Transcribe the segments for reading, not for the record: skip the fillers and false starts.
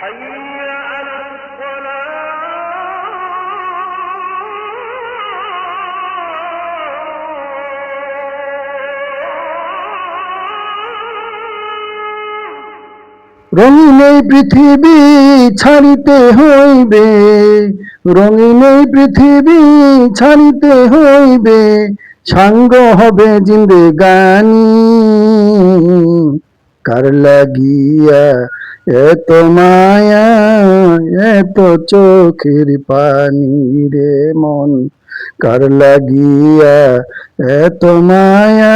حي على রঙিন এই পৃথিবী ছাড়িতে হইবে, রঙিন এই পৃথিবী ছাড়িতে হইবে, সাঙ্গ হবে জিন্দেগানি। কার লাগিয়া এত মায়া, এত চোখের পানি রে মন, কার লাগিয়া এত মায়া,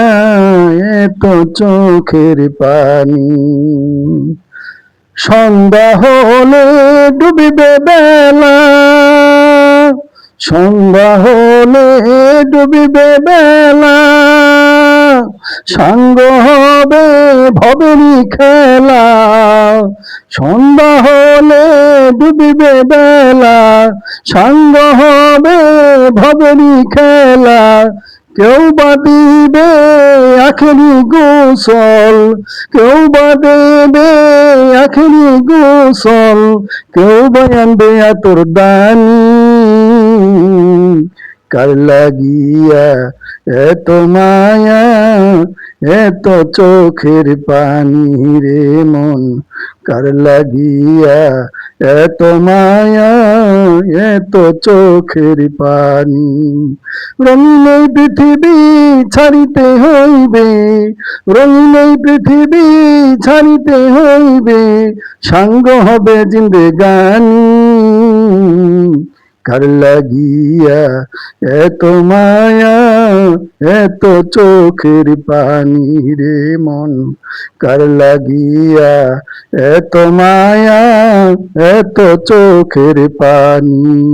এত চোখের পানি। সন্ধ্যা হলে ডুবিবে বেলা, সন্ধ্যা হলে ডুবিবে বেলা, সাঙ্গ হবে ভবেরই খেলা। সন্ধ্যা হলে ডুবিবে বেলা, সাঙ্গ হবে ভবেরই খেলা। কেউ বা দিবে আখেরি গোসল, কেউ বা দেবে আখেরি গোসল, কেউ বা আনবে আতর দানি। কার লাগিয়া এত মায়া, এত চোখের পানি রে মন, কার লাগিয়া এত মায়া, এত চোখের পানি। রঙিন এই পৃথিবী ছাড়িতে হইবে, রঙিন এই পৃথিবী ছাড়িতে হইবে, সাঙ্গ হবে জিন্দেগানি। কার লাগিয়া এত মায়া, এত চোখের পানি রে মন, কার লাগিয়া এত মায়া, এত চোখের পানি।